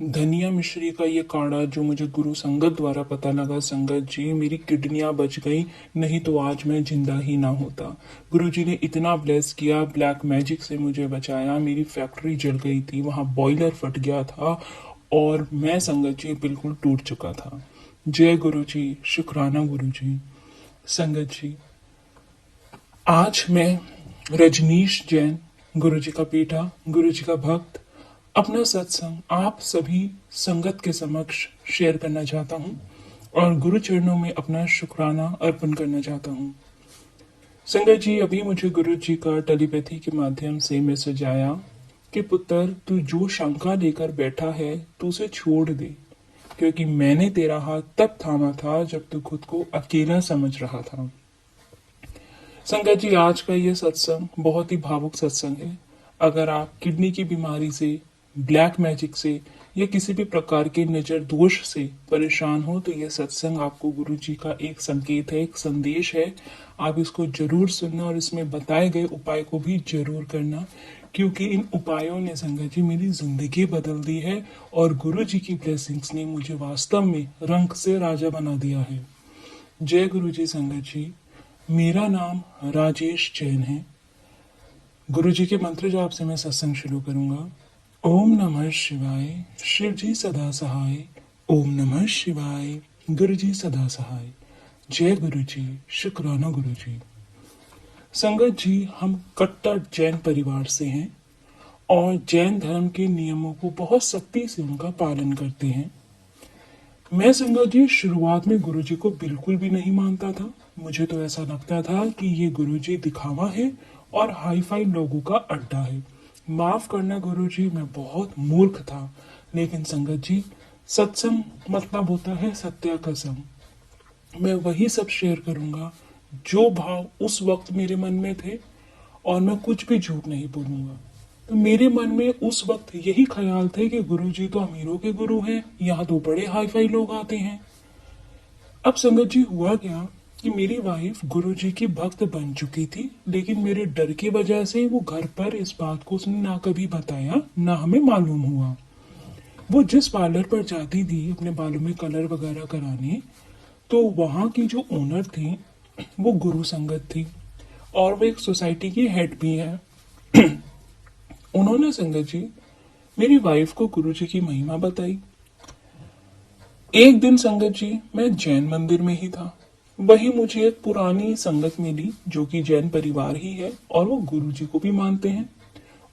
धनिया मिश्री का ये काढ़ा जो मुझे गुरु संगत द्वारा पता लगा, संगत जी मेरी किडनियां बच गई, नहीं तो आज मैं जिंदा ही ना होता। गुरु जी ने इतना ब्लेस किया, ब्लैक मैजिक से मुझे बचाया। मेरी फैक्ट्री जल गई थी, वहां बॉयलर फट गया था और मैं संगत जी बिल्कुल टूट चुका था। जय गुरु जी, शुक्राना गुरु जी। संगत जी, आज मैं रजनीश जैन, गुरु जी का बेटा, गुरु जी का भक्त, अपना सत्संग आप सभी संगत के समक्ष शेयर करना चाहता हूँ और गुरु चरणों में अपना शुक्राना अर्पण करना चाहता हूँ। संगत जी, अभी मुझे गुरु जी का टेलीपैथी के माध्यम से मैसेज आया कि पुत्र, तू जो शंका लेकर बैठा है तू उसे छोड़ दे, क्योंकि मैंने तेरा हाथ तब थामा था जब तू खुद को अकेला समझ रहा था। संगत जी, आज का ये सत्संग बहुत ही भावुक सत्संग है। अगर आप किडनी की बीमारी से, ब्लैक मैजिक से या किसी भी प्रकार के नजर दोष से परेशान हो तो यह सत्संग आपको गुरु जी का एक संकेत है, एक संदेश है। आप इसको जरूर सुनना और इसमें बताए गए उपाय को भी जरूर करना, क्योंकि इन उपायों ने संगत जी मेरी जिंदगी बदल दी है और गुरु जी की ब्लेसिंग्स ने मुझे वास्तव में रंग से राजा बना दिया है। जय गुरु जी। संगत जी, मेरा नाम राजेश जैन है। गुरु जी के मंत्र जाप से मैं सत्संग शुरू करूंगा। ओम नमः शिवाय, शिव जी सदा सहाय। ओम नमः शिवाय, गुरु जी सदा सहाय। जय गुरु जी, शुक्राना गुरु जी। संगत जी, हम कट्टर जैन परिवार से हैं और जैन धर्म के नियमों को बहुत सख्ती से उनका पालन करते हैं। मैं संगत जी शुरुआत में गुरुजी को बिल्कुल भी नहीं मानता था। मुझे तो ऐसा लगता था कि ये गुरुजी दिखावा है और हाई फाई लोगों का अड्डा है। माफ करना गुरुजी, मैं बहुत मूर्ख था। लेकिन संगत जी, सत्संग मतलब होता है सत्य कसम। मैं वही सब शेयर करूंगा जो भाव उस वक्त मेरे मन में थे और मैं कुछ भी झूठ नहीं बोलूंगा। तो मेरे मन में उस वक्त यही ख्याल थे कि गुरुजी तो अमीरों के गुरु हैं, यहाँ तो बड़े हाई फाई लोग आते हैं। अब संगत जी, हुआ क्या कि मेरी वाइफ गुरुजी की भक्त बन चुकी थी, लेकिन मेरे डर की वजह से वो घर पर इस बात को उसने ना कभी बताया, ना हमें मालूम हुआ। वो जिस पार्लर पर जाती थी अपने बालों में कलर वगैरह कराने, तो वहाँ की जो ओनर थी वो गुरु संगत थी और वो एक सोसाइटी की हेड भी है। उन्होंने संगत जी मेरी वाइफ को गुरुजी की महिमा बताई। एक दिन संगत जी मैं जैन मंदिर में ही था। वही मुझे एक पुरानी संगत मिली जो कि जैन परिवार ही है और वो गुरुजी को भी मानते हैं।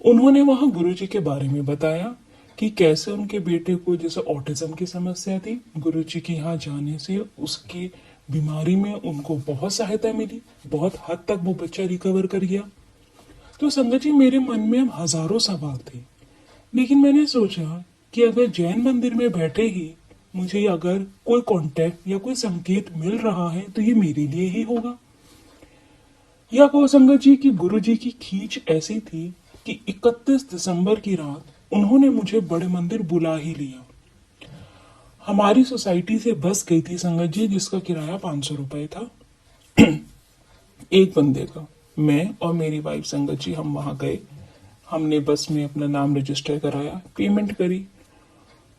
उन्होंने वहां गुरुजी के बारे में बताया कि कैसे उनके बेटे को जैसे ऑटिज्म की समस्या थी, गुरुजी के यहाँ जाने से उसकी बीमारी में उनको बहुत सहायता मिली, बहुत हद तक वो बच्चा रिकवर कर गया। तो संगत जी, मेरे मन में अब हजारों सवाल थे, लेकिन मैंने सोचा कि अगर जैन मंदिर में बैठे ही मुझे अगर कोई कांटेक्ट या कोई संकेत मिल रहा है तो ये मेरे लिए ही होगा। या कहो संगत जी कि गुरु जी की खींच ऐसी थी कि 31 दिसंबर की रात उन्होंने मुझे बड़े मंदिर बुला ही लिया। हमारी सोसाइटी से बस गई थी संगत जी, जिसका किराया 500 रुपए था एक बंदे का। मैं और मेरी वाइफ संगत जी हम वहां गए। हमने बस में अपना नाम रजिस्टर कराया, पेमेंट करी।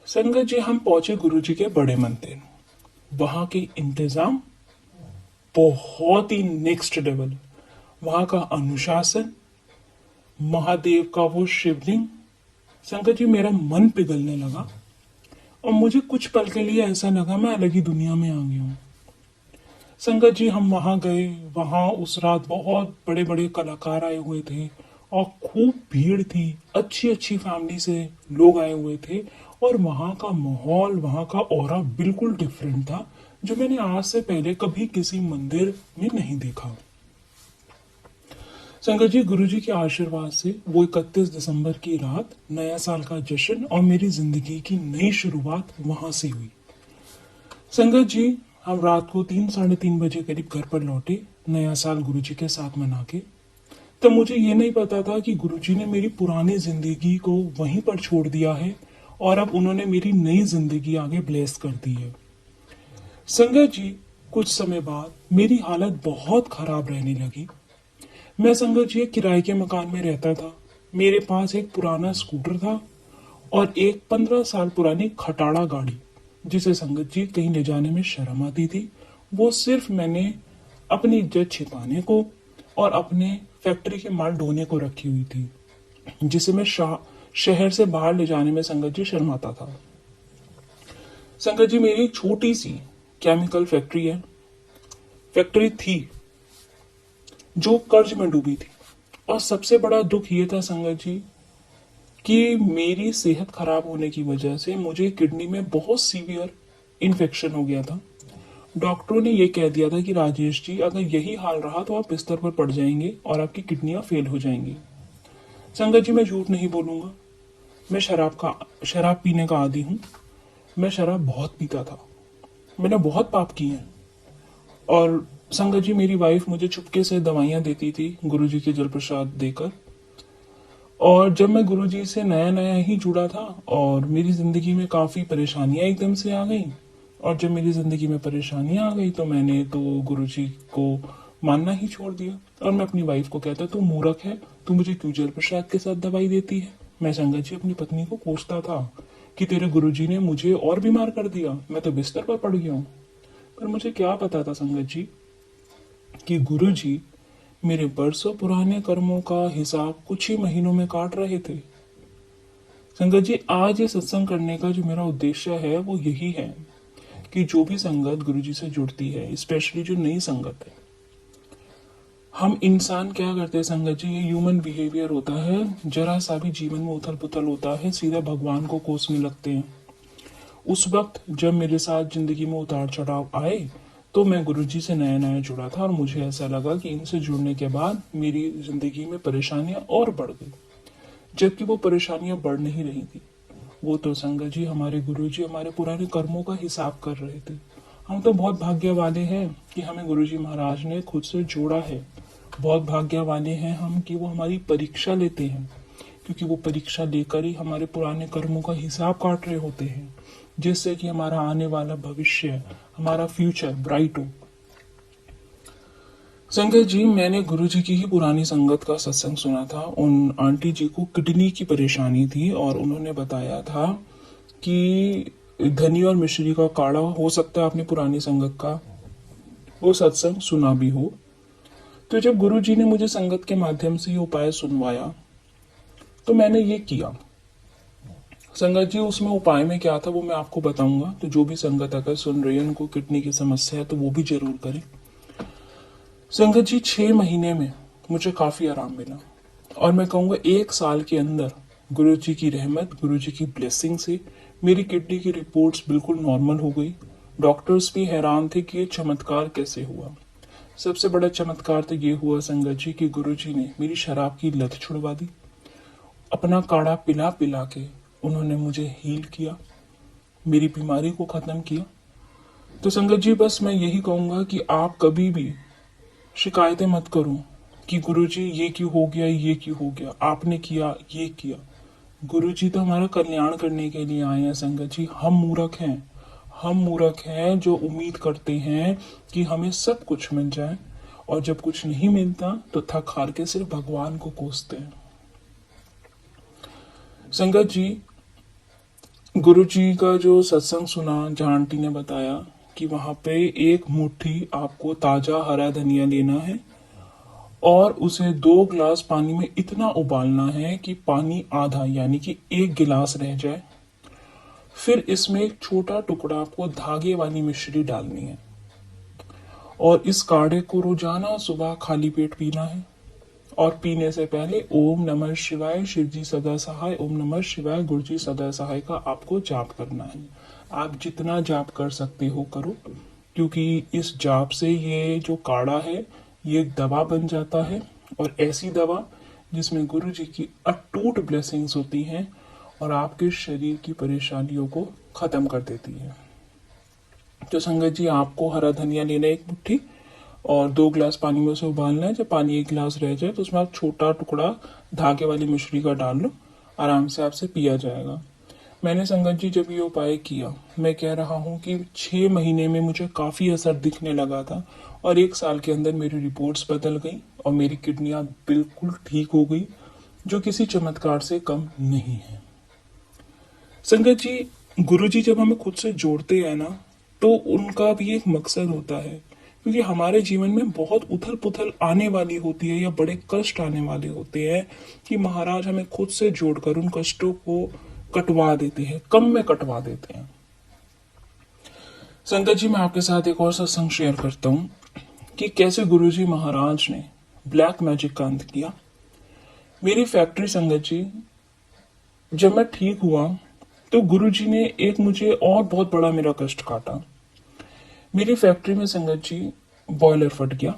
संगत जी, हम पहुंचे गुरु जी के बड़े मंदिर। वहां के इंतजाम बहुत ही नेक्स्ट लेवल। वहां का अनुशासन, महादेव का वो शिवलिंग, संगत जी मेरा मन पिघलने लगा और मुझे कुछ पल के लिए ऐसा लगा मैं अलग ही दुनिया में आ गया हूँ। संगत जी, हम वहां गए। वहां उस रात बहुत बड़े बड़े कलाकार आए हुए थे और खूब भीड़ थी। अच्छी अच्छी फैमिली से लोग आए हुए थे और वहां का माहौल, वहां का ऑरा बिल्कुल डिफरेंट था, जो मैंने आज से पहले कभी किसी मंदिर में नहीं देखा। संगत जी, गुरु जी के आशीर्वाद से वो 31 दिसंबर की रात नया साल का जश्न और मेरी जिंदगी की नई शुरुआत वहां से हुई। संगत जी, हम रात को 3 साढ़े 3 बजे करीब घर पर लौटे, नया साल गुरुजी के साथ मना के। तब मुझे ये नहीं पता था कि गुरुजी ने मेरी पुरानी जिंदगी को वहीं पर छोड़ दिया है और अब उन्होंने मेरी नई जिंदगी आगे ब्लेस कर दी है। संगत जी, कुछ समय बाद मेरी हालत बहुत खराब रहने लगी। मैं संगत जी एक किराए के मकान में रहता था। मेरे पास एक पुराना स्कूटर था और एक 15 साल पुरानी खटाड़ा गाड़ी, जिसे संगत जी कहीं ले जाने में शर्म आती थी, वो सिर्फ मैंने अपनी इज्जत छिपाने को और अपने फैक्ट्री के माल ढोने को रखी हुई थी, जिसे मैं शहर से बाहर ले जाने में संगत जी शर्माता था। संगत जी मेरी एक छोटी सी केमिकल फैक्ट्री है, फैक्ट्री थी जो कर्ज में डूबी थी। और सबसे बड़ा दुख ये था संगत जी कि मेरी सेहत खराब होने की वजह से मुझे किडनी में बहुत सीवियर इन्फेक्शन हो गया था। डॉक्टरों ने यह कह दिया था कि राजेश जी, अगर यही हाल रहा तो आप बिस्तर पर पड़ जाएंगे और आपकी किडनियां फेल हो जाएंगी। संगत जी मैं झूठ नहीं बोलूंगा, मैं शराब पीने का आदी हूँ। मैं शराब बहुत पीता था, मैंने बहुत पाप किए हैं। और संगत जी मेरी वाइफ मुझे चुपके से दवाइयां देती थी गुरुजी के जल प्रसाद देकर। और जब मैं गुरुजी से नया नया ही जुड़ा था और मेरी जिंदगी में काफी परेशानियां एकदम से आ गई, और जब मेरी जिंदगी में परेशानियां आ गई तो मैंने तो गुरुजी को मानना ही छोड़ दिया। और मैं अपनी वाइफ को कहता, तू मूर्ख है, तू मुझे क्यों जल प्रसाद के साथ दवाई देती है। मैं संगत जी अपनी पत्नी को कोसता था कि तेरे गुरुजी ने मुझे और बीमार कर दिया, मैं तो बिस्तर पर पड़ गया हूँ। पर मुझे क्या पता था संगत जी कि गुरुजी मेरे बरसों पुराने कर्मों का हिसाब कुछ ही महीनों में काट रहे थे। संगत जी आज ये सत्संग करने का जो मेरा उद्देश्य है वो यही है कि जो भी संगत गुरुजी से जुड़ती है, स्पेशली जो नई संगत है, हम इंसान क्या करते हैं संगत जी, ये ह्यूमन बिहेवियर होता है, जरा सा भी जीवन में उथल पुथल होता है सीधा भगवान को कोसने लगते हैं। उस वक्त जब मेरे साथ जिंदगी में उतार चढ़ाव आए तो मैं गुरुजी से नया नया जुड़ा था और मुझे ऐसा लगा कि इनसे जुड़ने के बाद मेरी जिंदगी में परेशानियां और बढ़ गई, जबकि वो परेशानियां बढ़ नहीं रही थी। वो तो संगत जी हमारे गुरुजी हमारे पुराने कर्मों का हिसाब कर रहे थे। हम तो बहुत भाग्य वाले हैं कि हमें गुरुजी महाराज ने खुद से जोड़ा है। बहुत भाग्य वाले हैं हम कि वो हमारी परीक्षा लेते हैं, क्योंकि वो परीक्षा लेकर ही हमारे पुराने कर्मों का हिसाब काट रहे होते हैं, जिससे कि हमारा आने वाला भविष्य, हमारा फ्यूचर ब्राइट हो। संगत जी मैंने गुरुजी की ही पुरानी संगत का सत्संग सुना था। उन आंटी जी को किडनी की परेशानी थी और उन्होंने बताया था कि धनी और मिश्री का काढ़ा, हो सकता है आपने पुरानी संगत का वो सत्संग सुना भी हो। तो जब गुरुजी ने मुझे संगत के माध्यम से ये उपाय सुनवाया तो मैंने ये किया। संगत जी उसमें उपाय में क्या था वो मैं आपको बताऊंगा, तो जो भी संगत अगर सुन रही है उनको किडनी की समस्या है तो वो भी जरूर करें। संगत जी 6 महीने में मुझे काफी आराम मिला, और मैं कहूंगा 1 साल के अंदर गुरुजी की रहमत, गुरुजी की ब्लेसिंग से मेरी किडनी की रिपोर्ट्स बिल्कुल नॉर्मल हो गई। डॉक्टर्स भी हैरान थे कि ये चमत्कार कैसे हुआ। सबसे बड़ा चमत्कार तो ये हुआ संगत जी कि गुरुजी ने मेरी शराब की लत छुड़वा दी। अपना काढ़ा पिला पिला के उन्होंने मुझे हील किया, मेरी बीमारी को खत्म किया। तो संगत जी बस मैं यही कहूंगा कि आप कभी भी शिकायतें मत करो कि गुरुजी ये क्यों हो गया, ये क्यों हो गया, आपने किया, ये किया। गुरुजी तो हमारा कल्याण करने के लिए आए हैं संगत जी। हम मूर्ख हैं जो उम्मीद करते हैं कि हमें सब कुछ मिल जाए, और जब कुछ नहीं मिलता तो थक हार के सिर्फ भगवान को कोसते हैं। संगत जी गुरुजी का जो सत्संग सुना, जहां आंटी ने बताया कि वहां पे 1 मुट्ठी आपको ताजा हरा धनिया लेना है और उसे 2 गिलास पानी में इतना उबालना है कि पानी आधा यानी कि 1 गिलास रह जाए। फिर इसमें एक छोटा टुकड़ा आपको धागे वाली मिश्री डालनी है, और इस काढ़े को रोजाना सुबह खाली पेट पीना है। और पीने से पहले ओम नमः शिवाय शिवजी सदा सहाय, ओम नमः शिवाय गुरुजी सदा सहाय का आपको जाप करना है। आप जितना जाप कर सकते हो करो, क्योंकि इस जाप से ये जो काढ़ा है ये दवा बन जाता है, और ऐसी दवा जिसमें गुरुजी की अटूट ब्लेसिंग्स होती हैं और आपके शरीर की परेशानियों को खत्म कर देती है। तो संगत जी आपको हरा धनिया लेना है 1 मुट्ठी, और 2 गिलास पानी में उसे उबालना है। जब पानी 1 गिलास रह जाए तो उसमें आप छोटा टुकड़ा धागे वाली मिश्री का डाल लो, आराम से आपसे पिया जाएगा। मैंने संगत जी जब ये उपाय किया, मैं कह रहा हूँ कि 6 महीने में मुझे काफी असर दिखने लगा था, और 1 साल के अंदर मेरी रिपोर्ट्स बदल गई और मेरी किडनियां बिल्कुल ठीक हो गई, जो किसी चमत्कार से कम नहीं है। संगत जी, गुरु जी जब हमें खुद से जोड़ते हैं ना, तो उनका भी एक मकसद होता है, क्योंकि हमारे जीवन में बहुत उथल पुथल आने वाली होती है या बड़े कष्ट आने वाले होते हैं कि महाराज हमें खुद से जोड़कर उन कष्टों को कटवा देते हैं, कम में कटवा देते हैं। संगत जी, मैं आपके साथ एक और सत्संग शेयर करता हूँ कि कैसे गुरुजी महाराज ने ब्लैक मैजिक का अंत किया। मेरी फैक्ट्री, संगत जी, जब मैं ठीक हुआ तो गुरुजी ने एक मुझे और बहुत बड़ा मेरा कष्ट काटा। मेरी फैक्ट्री में, संगत जी, बॉयलर फट गया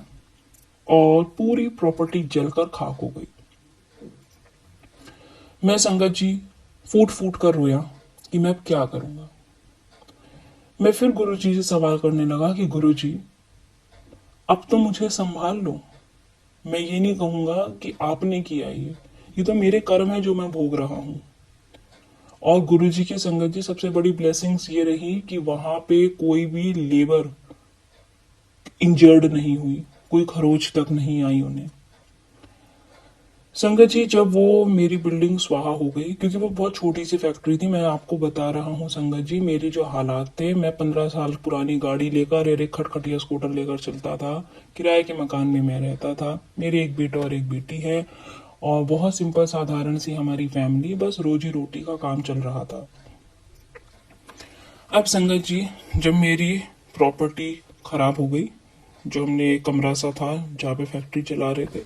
और पूरी प्रॉपर्टी जलकर खाक हो गई। मैं, संगत जी, फूट फूट कर रोया कि मैं अब क्या करूंगा। मैं फिर गुरुजी से सवाल करने लगा कि गुरुजी, अब तो मुझे संभाल लो। मैं ये नहीं कहूंगा कि आपने किया ये तो मेरे कर्म है जो मैं भोग रहा हूं। और गुरुजी की, संगत जी, सबसे बड़ी ब्लेसिंग्स ये रही कि वहां पे कोई भी लेबर इंजर्ड नहीं हुई, कोई खरोच तक नहीं आई उन्हें। संगत जी, जब वो मेरी बिल्डिंग स्वाहा हो गई, क्योंकि वो बहुत छोटी सी फैक्ट्री थी, मैं आपको बता रहा हूँ संगत जी, मेरी जो हालात थे, मैं 15 साल पुरानी गाड़ी लेकर और एक खटखटिया स्कूटर लेकर चलता था। किराए के मकान में मैं रहता था। मेरे एक बेटा और एक बेटी है और बहुत सिंपल साधारण सी हमारी फैमिली, बस रोजी रोटी का काम चल रहा था। अब संगत जी, जब मेरी प्रॉपर्टी खराब हो गई, जो हमने एक कमरा सा था जहाँ पे फैक्ट्री चला रहे थे,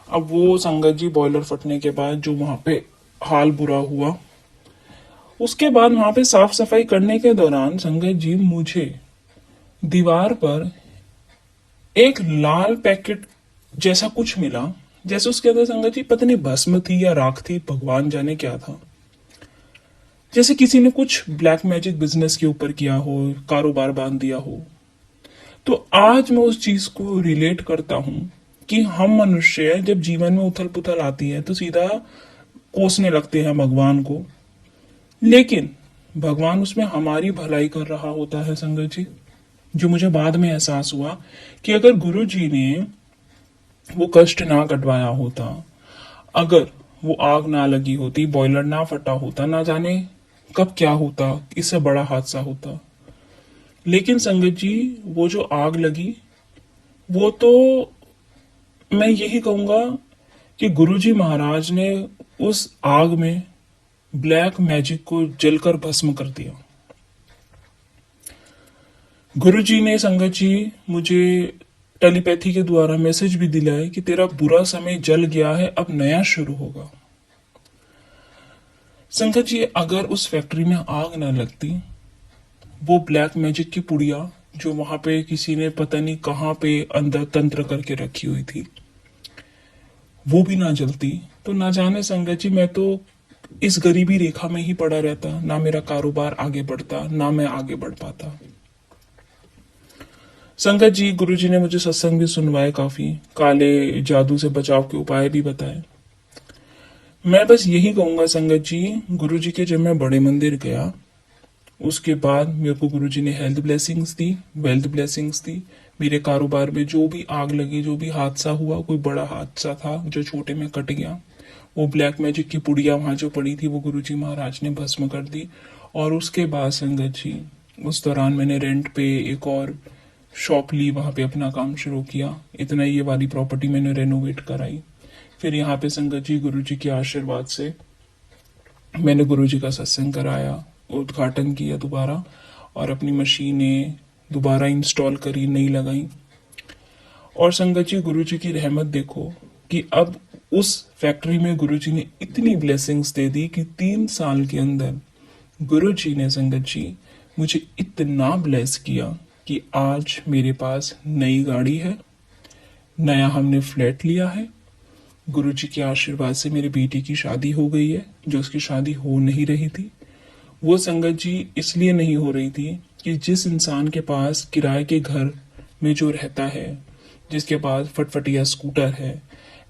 अब वो, संगत जी, बॉयलर फटने के बाद जो वहां पे हाल बुरा हुआ, उसके बाद वहां पे साफ सफाई करने के दौरान, संगत जी, मुझे दीवार पर एक लाल पैकेट जैसा कुछ मिला, जैसे उसके अंदर, संगत जी, पता नहीं भस्म थी या राख थी, भगवान जाने क्या था। जैसे किसी ने कुछ ब्लैक मैजिक बिजनेस के ऊपर किया हो, कारोबार बांध दिया हो। तो आज मैं उस चीज को रिलेट करता हूं कि हम मनुष्य जब जीवन में उथल पुथल आती है तो सीधा कोसने लगते हैं भगवान को, लेकिन भगवान उसमें हमारी भलाई कर रहा होता है। संगत जी, जो मुझे बाद में एहसास हुआ कि अगर गुरु जी ने वो कष्ट ना कटवाया होता, अगर वो आग ना लगी होती, बॉयलर ना फटा होता, ना जाने कब क्या होता, इससे बड़ा हादसा होता। लेकिन संगत जी, वो जो आग लगी, वो तो मैं यही कहूंगा कि गुरुजी महाराज ने उस आग में ब्लैक मैजिक को जलकर भस्म कर दिया। गुरुजी ने, संगत जी, मुझे टेलीपैथी के द्वारा मैसेज भी दिलाया कि तेरा बुरा समय जल गया है, अब नया शुरू होगा। संगत जी, अगर उस फैक्ट्री में आग ना लगती, वो ब्लैक मैजिक की पुड़िया जो वहां पे किसी ने पता नहीं कहां पे अंदर तंत्र करके रखी हुई थी, वो भी ना जलती, तो ना जाने, संगत जी, मैं तो इस गरीबी रेखा में ही पड़ा रहता, ना मेरा कारोबार आगे बढ़ता, ना मैं आगे बढ़ पाता। संगत जी, गुरुजी ने मुझे सत्संग भी सुनवाए, काफी काले जादू से बचाव के उपाय भी बताए। मैं बस यही कहूंगा संगत जी, गुरुजी के जब मैं बड़े मंदिर गया, उसके बाद मेरे को गुरुजी ने हेल्थ ब्लेसिंग्स दी, वेल्थ ब्लेसिंग्स दी। मेरे कारोबार में जो भी आग लगी, जो भी हादसा हुआ, कोई बड़ा हादसा था जो छोटे में कट गया, वो ब्लैक मैजिक की पुड़िया वहां जो पड़ी थी, वो गुरुजी महाराज ने भस्म कर दी। और उसके बाद, संगत जी, उस दौरान मैंने रेंट पे एक और शॉप ली, वहां पे अपना काम शुरू किया। इतना ये वाली प्रॉपर्टी मैंने रेनोवेट कराई। फिर यहाँ पे, संगत जी, गुरुजी के आशीर्वाद से मैंने गुरुजी का सत्संग कराया, उद्घाटन किया दोबारा, और अपनी मशीनें दोबारा इंस्टॉल करी, नई लगाई। और संगत जी, गुरुजी की रहमत देखो कि अब उस फैक्ट्री में गुरुजी ने इतनी ब्लेसिंग्स दे दी कि 3 साल के अंदर गुरुजी ने, संगत जी, मुझे इतना ब्लेस किया कि आज मेरे पास नई गाड़ी है, नया हमने फ्लैट लिया है। गुरुजी के आशीर्वाद से मेरी बेटी की शादी हो गई है, जो उसकी शादी हो नहीं रही थी। वो, संगत जी, इसलिए नहीं हो रही थी कि जिस इंसान के पास किराए के घर में जो रहता है, जिसके पास फटफटिया स्कूटर है,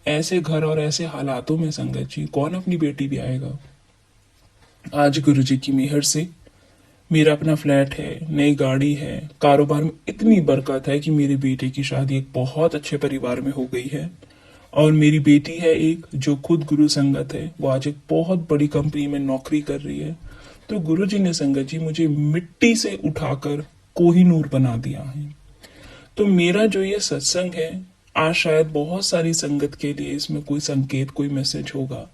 ऐसे घर और ऐसे हालातों में, संगत जी, कौन अपनी बेटी भी आएगा। आज गुरुजी की मेहर से मेरा अपना फ्लैट है, नई गाड़ी है, कारोबार में इतनी बरकत है कि मेरी बेटे की शादी एक बहुत अच्छे परिवार में हो गई है। और मेरी बेटी है एक, जो खुद गुरु संगत है, वो आज एक बहुत बड़ी कंपनी में नौकरी कर रही है। तो गुरुजी ने संगत जी मुझे मिट्टी से उठाकर कोहिनूर बना दिया है। तो मेरा जो ये सत्संग है, आज शायद बहुत सारी संगत के लिए इसमें कोई संकेत, कोई मैसेज होगा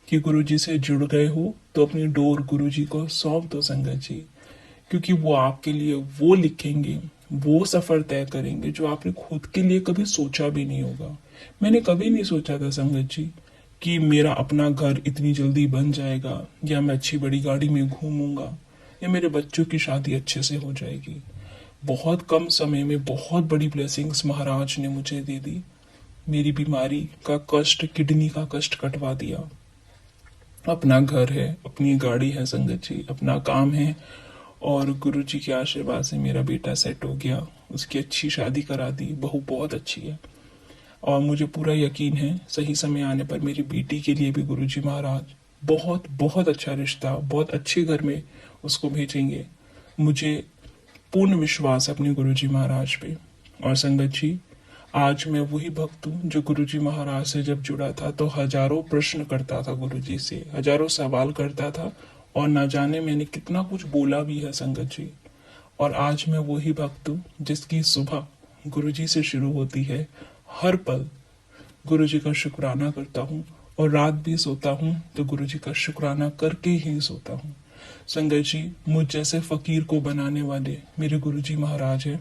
कि गुरुजी से जुड़ गए हो तो अपनी डोर गुरुजी को सौंप दो संगत जी, क्योंकि वो आपके लिए वो लिखेंगे, वो सफर तय करेंगे जो आपने खुद के लिए कभी सोचा भी नहीं होगा। मैंने कभी नहीं सोचा था संगत जी कि मेरा अपना घर इतनी जल्दी बन जाएगा, या मैं अच्छी बड़ी गाड़ी में घूमूंगा, या मेरे बच्चों की शादी अच्छे से हो जाएगी। बहुत कम समय में बहुत बड़ी ब्लेसिंग्स महाराज ने मुझे दे दी। मेरी बीमारी का कष्ट, किडनी का कष्ट कटवा दिया। अपना घर है, अपनी गाड़ी है संगत जी, अपना काम है, और गुरुजी के आशीर्वाद से मेरा बेटा सेट हो गया, उसकी अच्छी शादी करा दी, बहू बहुत अच्छी है। और मुझे पूरा यकीन है सही समय आने पर मेरी बेटी के लिए भी गुरुजी महाराज बहुत बहुत अच्छा रिश्ता, बहुत अच्छे घर में उसको भेजेंगे। मुझे पूर्ण विश्वास है अपने गुरुजी महाराज पे। और संगत जी, आज मैं वही भक्त हूँ जो गुरुजी महाराज से जब जुड़ा था तो हजारों प्रश्न करता था गुरुजी से, हजारों सवाल करता था, और ना जाने मैंने कितना कुछ बोला भी है संगत जी। और आज मैं वही भक्त हूँ जिसकी सुबह गुरुजी से शुरू होती है। हर पल गुरुजी का शुक्राना करता हूँ, और रात भी सोता हूँ तो गुरुजी का शुक्राना करके ही सोता हूँ। संगत जी, मुझ जैसे फकीर को बनाने वाले मेरे गुरुजी महाराज है।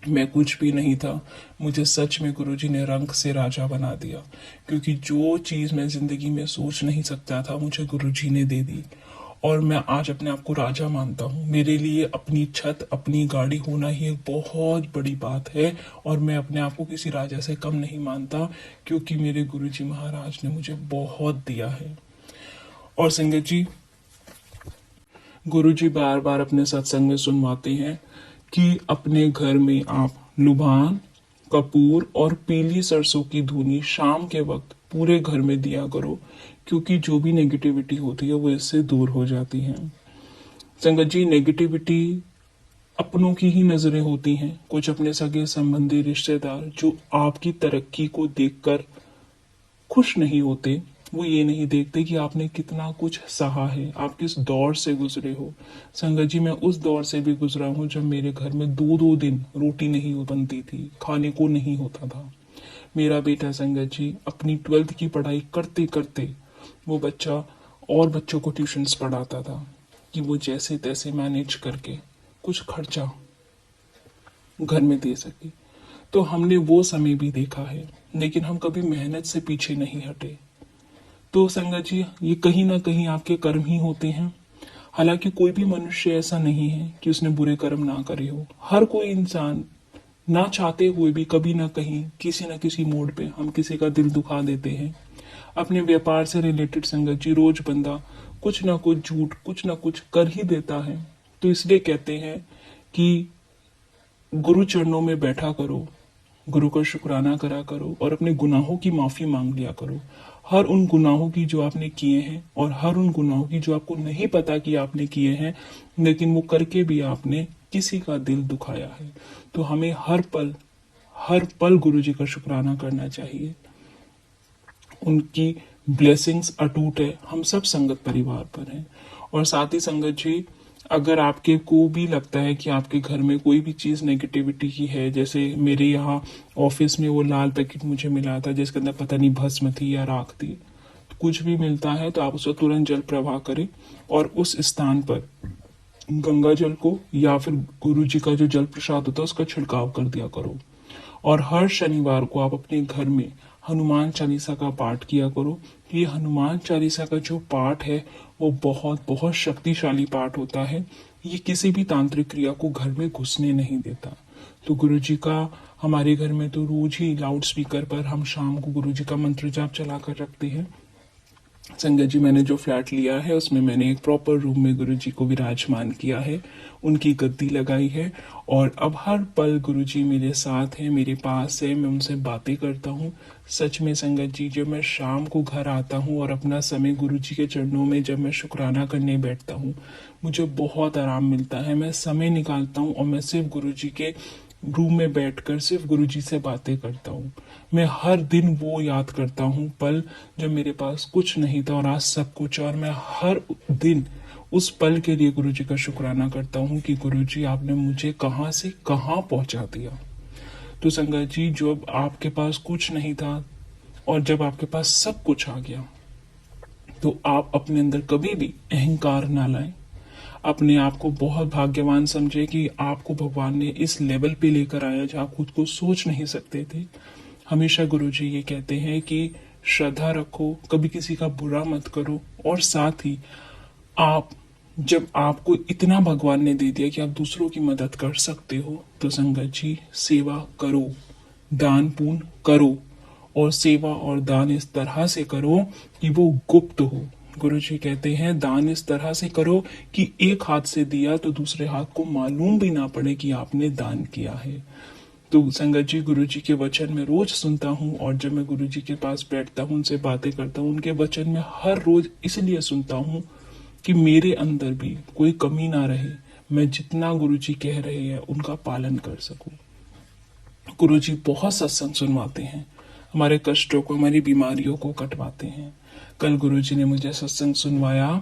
मैं कुछ भी नहीं था, मुझे सच में गुरुजी ने रंग से राजा बना दिया, क्योंकि जो चीज मैं जिंदगी में सोच नहीं सकता था मुझे गुरुजी ने दे दी। और मैं आज अपने आप को राजा मानता हूँ। मेरे लिए अपनी छत, अपनी गाड़ी होना ही एक बहुत बड़ी बात है, और मैं अपने आप को किसी राजा से कम नहीं मानता, क्योंकि मेरे गुरुजी महाराज ने मुझे बहुत दिया है। और संगत जी, गुरुजी बार बार अपने सत्संग में सुनवाते हैं कि अपने घर में आप लुभान, कपूर और पीली सरसों की धुनी शाम के वक्त पूरे घर में दिया करो, क्योंकि जो भी नेगेटिविटी होती है वो इससे दूर हो जाती है। संगत जी, नेगेटिविटी अपनों की ही नजरें होती हैं, कुछ अपने सगे संबंधी रिश्तेदार जो आपकी तरक्की को देखकर खुश नहीं होते। वो ये नहीं देखते कि आपने कितना कुछ सहा है, आप किस दौर से गुजरे हो। संगत जी, मैं उस दौर से भी गुजरा हूँ जब मेरे घर में 2-2 दिन रोटी नहीं बनती थी, खाने को नहीं होता था। मेरा बेटा संगत जी अपनी 12th की पढ़ाई करते करते वो बच्चा और बच्चों को ट्यूशन्स पढ़ाता था कि वो जैसे तैसे मैनेज करके कुछ खर्चा घर में दे सके। तो हमने वो समय भी देखा है, लेकिन हम कभी मेहनत से पीछे नहीं हटे। तो संगत जी, ये कहीं ना कहीं आपके कर्म ही होते हैं। हालांकि कोई भी मनुष्य ऐसा नहीं है कि उसने बुरे कर्म ना करे हो। हर कोई इंसान ना चाहते हुए भी कभी ना कहीं, किसी ना किसी मोड़ पे हम किसी का दिल दुखा देते हैं। अपने व्यापार से रिलेटेड संगत जी, रोज बंदा कुछ ना कुछ झूठ, कुछ ना कुछ कर ही देता है। तो इसलिए कहते हैं कि गुरु चरणों में बैठा करो, गुरु का शुक्राना करा करो, और अपने गुनाहों की माफी मांग लिया करो। हर उन गुनाहों की जो आपने किए हैं, और हर उन गुनाहों की जो आपको नहीं पता कि आपने किए हैं, लेकिन वो करके भी आपने किसी का दिल दुखाया है। तो हमें हर पल गुरु जी का शुक्राना करना चाहिए। उनकी ब्लेसिंग्स अटूट है, हम सब संगत परिवार पर हैं। और साथ ही संगत जी, अगर आपके को भी लगता है कि आपके घर में कोई भी चीज नेगेटिविटी की है, जैसे मेरे यहाँ ऑफिस में वो लाल पैकेट मुझे मिला था जिसके अंदर पता नहीं भस्म थी या राख थी, तो कुछ भी मिलता है तो आप उसका तुरंत जल प्रवाह करें, और उस स्थान पर गंगा जल को या फिर गुरु जी का जो जल प्रसाद होता है उसका छिड़काव कर दिया करो। और हर शनिवार को आप अपने घर में हनुमान चालीसा का पाठ किया करो। ये हनुमान चालीसा का जो पाठ है वो बहुत बहुत शक्तिशाली पाठ होता है। ये किसी भी तांत्रिक क्रिया को घर में घुसने नहीं देता। तो गुरु जी का हमारे घर में तो रोज ही लाउड स्पीकर पर हम शाम को गुरु जी का मंत्र जाप चला कर रखते हैं। संगत जी, मैंने जो फ्लैट लिया है उसमें मैंने एक प्रॉपर रूम में गुरु जी को विराजमान किया है, उनकी गद्दी लगाई है, और अब हर पल गुरु जी मेरे साथ हैं, मेरे पास है, मैं उनसे बातें करता हूँ। सच में संगत जी, जब मैं शाम को घर आता हूँ और अपना समय गुरु जी के चरणों में जब मैं शुक्राना करने बैठता हूँ, मुझे बहुत आराम मिलता है। मैं समय निकालता हूँ और मैं सिर्फ गुरु जी के रूम में बैठकर सिर्फ गुरुजी से बातें करता हूँ। मैं हर दिन वो याद करता हूँ पल जब मेरे पास कुछ नहीं था और आज सब कुछ है, और मैं हर दिन उस पल के लिए गुरुजी का शुक्राना करता हूँ कि गुरुजी आपने मुझे कहाँ से कहाँ पहुंचा दिया। तो संगत जी, जब आपके पास कुछ नहीं था और जब आपके पास सब कुछ आ गया, तो आप अपने अंदर कभी भी अहंकार ना लाएं। अपने आप को बहुत भाग्यवान समझे कि आपको भगवान ने इस लेवल पे लेकर आया जहाँ आप खुद को सोच नहीं सकते थे। हमेशा गुरुजी ये कहते हैं कि श्रद्धा रखो, कभी किसी का बुरा मत करो, और साथ ही आप जब आपको इतना भगवान ने दे दिया कि आप दूसरों की मदद कर सकते हो, तो संगत जी सेवा करो, दान पुण्य करो, और सेवा और दान इस तरह से करो कि वो गुप्त हो। गुरु जी कहते हैं दान इस तरह से करो कि एक हाथ से दिया तो दूसरे हाथ को मालूम भी ना पड़े कि आपने दान किया है। तो संगत जी, गुरु जी के वचन में रोज सुनता हूँ, और जब मैं गुरु जी के पास बैठता हूँ, उनसे बातें करता हूँ, उनके वचन में हर रोज इसलिए सुनता हूँ कि मेरे अंदर भी कोई कमी ना रहे, मैं जितना गुरु जी कह रहे हैं उनका पालन कर सकूं। गुरु जी बहुत सत्संग सुनवाते हैं, हमारे कष्टों को, हमारी बीमारियों को कटवाते हैं। कल गुरु जी ने मुझे सत्संग सुनवाया।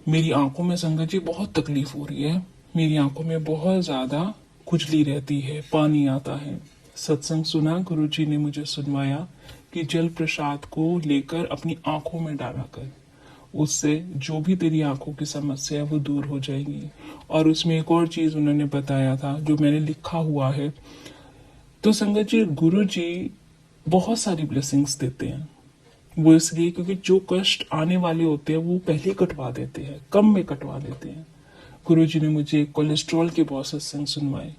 मेरी आंखों में संगत जी बहुत तकलीफ हो रही है, मेरी आंखों में बहुत ज्यादा खुजली रहती है, पानी आता है। सत्संग सुना, गुरु जी ने मुझे सुनवाया कि जल प्रसाद को लेकर अपनी आंखों में डाला कर, उससे जो भी तेरी आंखों की समस्या है वो दूर हो जाएगी। और उसमें एक और चीज उन्होंने बताया था जो मैंने लिखा हुआ है। तो संगत जी, गुरु जी बहुत सारी ब्लेसिंग्स देते हैं, वो इसलिए क्योंकि जो कष्ट आने वाले होते हैं वो पहले कटवा देते हैं, कम में कटवा देते हैं। गुरु जी ने मुझे कोलेस्ट्रॉल के बहुत सत्संग सुनवाए।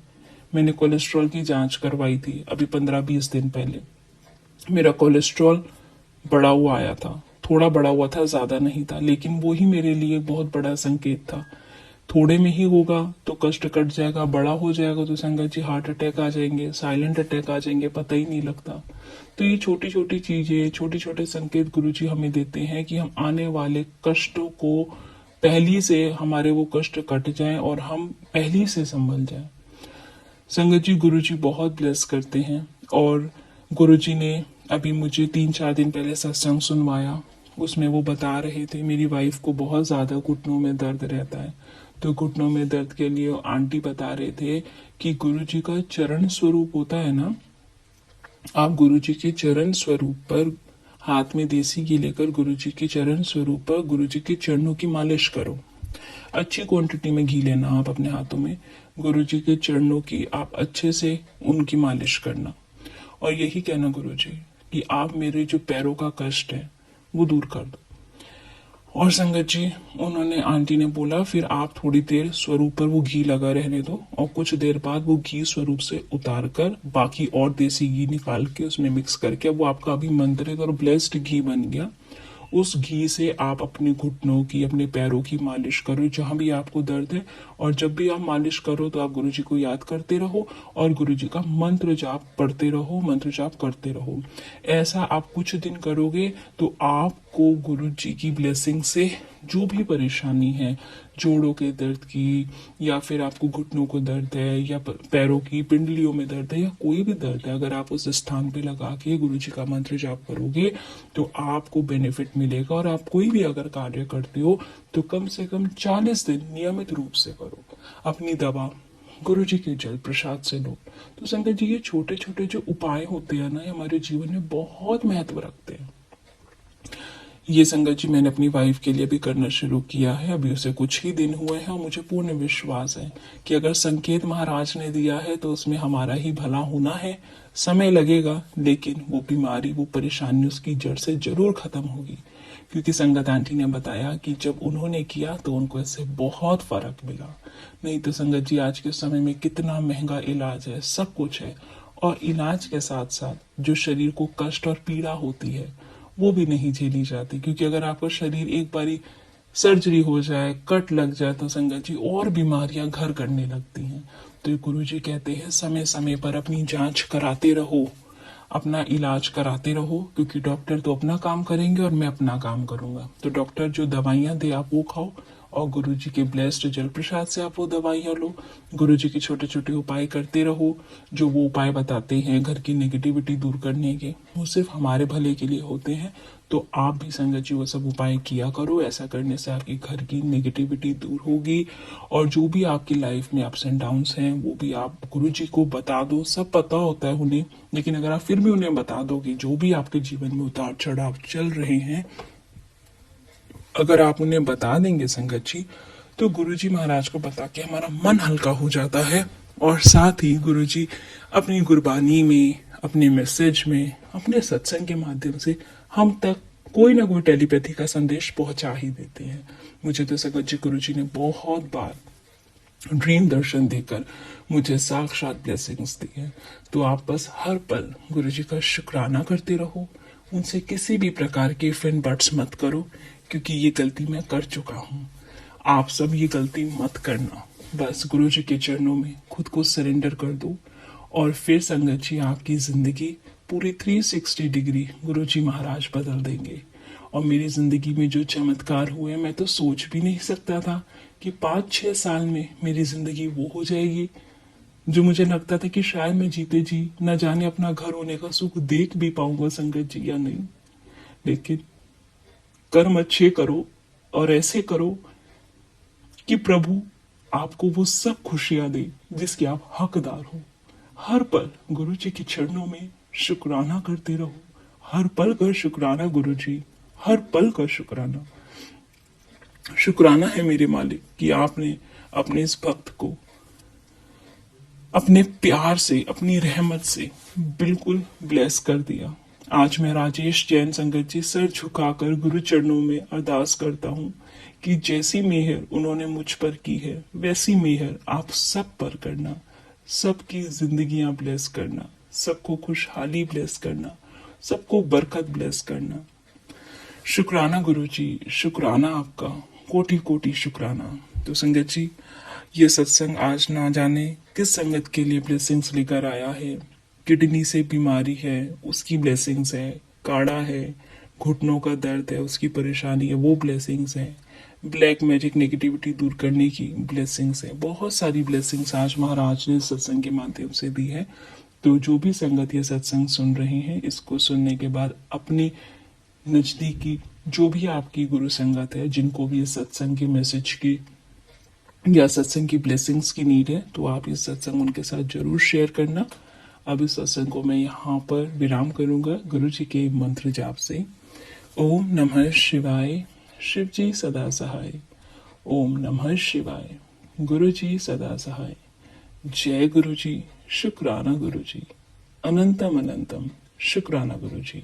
मैंने कोलेस्ट्रॉल की जांच करवाई थी अभी 15-20 दिन पहले। मेरा कोलेस्ट्रॉल बढ़ा हुआ आया था, थोड़ा बढ़ा हुआ था, ज्यादा नहीं था, लेकिन वो ही मेरे लिए बहुत बड़ा संकेत था। थोड़े में ही होगा तो कष्ट कट जाएगा, बड़ा हो जाएगा तो संगत जी हार्ट अटैक आ जाएंगे, साइलेंट अटैक आ जाएंगे, पता ही नहीं लगता। तो ये छोटी छोटी चीजें, छोटे छोटे संकेत गुरुजी हमें देते हैं कि हम आने वाले कष्टों को पहली से, हमारे वो कष्ट कट जाएं और हम पहली से संभल जाएं। संगत जी, गुरुजी बहुत ब्लेस करते हैं। और गुरुजी ने अभी मुझे 3-4 दिन पहले सत्संग सुनवाया, उसमें वो बता रहे थे मेरी वाइफ को बहुत ज्यादा घुटनों में दर्द रहता है। तो घुटनों में दर्द के लिए आंटी बता रहे थे कि गुरुजी का चरण स्वरूप होता है ना, आप गुरुजी के चरण स्वरूप पर हाथ में देसी घी लेकर गुरुजी के चरण स्वरूप पर गुरुजी के चरणों की मालिश करो। अच्छी क्वांटिटी में घी लेना आप अपने हाथों में, गुरुजी के चरणों की आप अच्छे से उनकी मालिश करना, और यही कहना गुरुजी कि आप मेरे जो पैरों का कष्ट है वो दूर कर दो। और संगत जी, उन्होंने, आंटी ने बोला फिर आप थोड़ी देर स्वरूप पर वो घी लगा रहने दो, और कुछ देर बाद वो घी स्वरूप से उतार कर बाकी और देसी घी निकाल के उसमें मिक्स करके, वो आपका अभी मंत्रित और ब्लेस्ड घी बन गया। उस घी से आप अपने घुटनों की, अपने पैरों की मालिश करो जहां भी आपको दर्द है। और जब भी आप मालिश करो तो आप गुरुजी को याद करते रहो और गुरुजी का मंत्र जाप पढ़ते रहो, मंत्र जाप करते रहो। ऐसा आप कुछ दिन करोगे तो आपको गुरुजी की ब्लेसिंग से जो भी परेशानी है, जोड़ों के दर्द की, या फिर आपको घुटनों को दर्द है, या पैरों की पिंडलियों में दर्द है, या कोई भी दर्द है, अगर आप उस स्थान पे लगा के गुरुजी का मंत्र जाप करोगे तो आपको बेनिफिट मिलेगा। और आप कोई भी अगर कार्य करते हो तो कम से कम 40 दिन नियमित रूप से करो। अपनी दवा गुरुजी के जल प्रसाद से लो। तो संगत जी, ये छोटे छोटे जो उपाय होते हैं ना, हमारे जीवन में बहुत महत्व रखते हैं। ये संगत जी मैंने अपनी वाइफ के लिए भी करना शुरू किया है, अभी उसे कुछ ही दिन हुए हैं, और मुझे पूर्ण विश्वास है कि अगर संकेत महाराज ने दिया है तो उसमें हमारा ही भला होना है। समय लगेगा, लेकिन वो बीमारी, वो परेशानी उसकी जड़ से जरूर खत्म होगी। क्योंकि संगत आंटी ने बताया कि जब उन्होंने किया तो उनको इससे बहुत फर्क मिला। नहीं तो संगत जी, आज के समय में कितना महंगा इलाज है, सब कुछ है, और इलाज के साथ साथ जो शरीर को कष्ट और पीड़ा होती है वो भी नहीं झेली जाती। क्योंकि अगर आपका शरीर एक बारी सर्जरी हो जाए, कट लग जाए, तो संगत जी और बीमारियां घर करने लगती हैं। तो गुरुजी कहते हैं समय समय पर अपनी जांच कराते रहो, अपना इलाज कराते रहो, क्योंकि डॉक्टर तो अपना काम करेंगे और मैं अपना काम करूंगा। तो डॉक्टर जो दवाइयां दे आप वो खाओ, और गुरु जी के ब्लेस्ड जल प्रसाद से आप वो दवाइयाँ लो। गुरु जी के छोटे छोटे उपाय करते रहो। जो वो उपाय बताते हैं घर की नेगेटिविटी दूर करने के, वो सिर्फ हमारे भले के लिए होते हैं। तो आप भी संगत जी वो सब उपाय किया करो। ऐसा करने से आपके घर की नेगेटिविटी दूर होगी। और जो भी आपकी लाइफ में अप्स एंड डाउन्स हैं वो भी आप गुरु जी को बता दो। सब पता होता है उन्हें, लेकिन अगर आप फिर भी उन्हें बता दो कि जो भी आपके जीवन में उतार चढ़ाव चल रहे हैं, अगर आप उन्हें बता देंगे संगत जी, तो गुरु जी महाराज को बता के हमारा मन हल्का हो जाता है। और साथ ही गुरु जी अपनी गुरबानी में, अपने मैसेज में, अपने सत्संग के माध्यम से हम तक कोई ना कोई टेलीपैथी का संदेश पहुंचा ही देते हैं। मुझे तो संगत जी गुरु जी ने बहुत बार ड्रीम दर्शन देकर मुझे साक्षात ब्लेसिंग्स दी है। तो आप बस हर पल गुरु जी का शुक्राना करते रहो। उनसे किसी भी प्रकार के इफ एंड बट्स मत करो, क्योंकि ये गलती मैं कर चुका हूँ। आप सब ये गलती मत करना। बस गुरु जी के चरणों में खुद को सरेंडर कर दो और फिर संगत जी आपकी जिंदगी पूरी 360 डिग्री गुरु जी महाराज बदल देंगे। और मेरी जिंदगी में जो चमत्कार हुए, मैं तो सोच भी नहीं सकता था कि 5-6 साल में मेरी जिंदगी वो हो जाएगी जो मुझे लगता था कि शायद मैं जीते जी न जाने अपना घर होने का सुख देख भी पाऊंगा संगत जी या नहीं। लेकिन कर्म अच्छे करो और ऐसे करो कि प्रभु आपको वो सब खुशियां दे जिसके आप हकदार हो। हर पल गुरु जी के चरणों में शुक्राना करते रहो। हर पल का शुक्राना गुरु जी, हर पल का शुक्राना। शुक्राना है मेरे मालिक कि आपने अपने इस भक्त को अपने प्यार से, अपनी रहमत से बिल्कुल ब्लेस कर दिया। आज मैं राजेश जैन संगत जी सर झुकाकर गुरु चरणों में अरदास करता हूँ कि जैसी मेहर उन्होंने मुझ पर की है, वैसी मेहर आप सब पर करना। सबकी जिंदगियां ब्लेस करना, सबको खुशहाली ब्लेस करना, सबको बरकत ब्लेस करना। शुक्राना गुरु जी, शुक्राना आपका, कोटि कोटि शुक्राना। तो संगत जी, ये सत्संग आज ना जाने किस संगत के लिए ब्लेसिंग्स लेकर आया है। किडनी से बीमारी है, उसकी ब्लेसिंग्स है। काढ़ा है, घुटनों का दर्द है, उसकी परेशानी है, वो ब्लेसिंग्स है। ब्लैक मैजिक नेगेटिविटी दूर करने की ब्लेसिंग्स है। बहुत सारी ब्लेसिंग्स आज महाराज ने सत्संग के माध्यम से दी है। तो जो भी संगत ये सत्संग सुन रहे हैं, इसको सुनने के बाद अपनी नजदीकी जो भी आपकी गुरु संगत है, जिनको भी इस सत्संग के मैसेज की या सत्संग की ब्लेसिंग्स की नीड है, तो आप इस सत्संग उनके साथ जरूर शेयर करना। अब इस सत्संग को मैं यहाँ पर विराम करूंगा गुरु जी के मंत्र जाप से। ओम नमः शिवाय, शिव जी सदा सहाय। ओम नमः शिवाय, गुरु जी सदा सहाय। जय गुरु जी, शुक्राना गुरु जी, अनंतम अनंतम शुक्राना गुरु जी।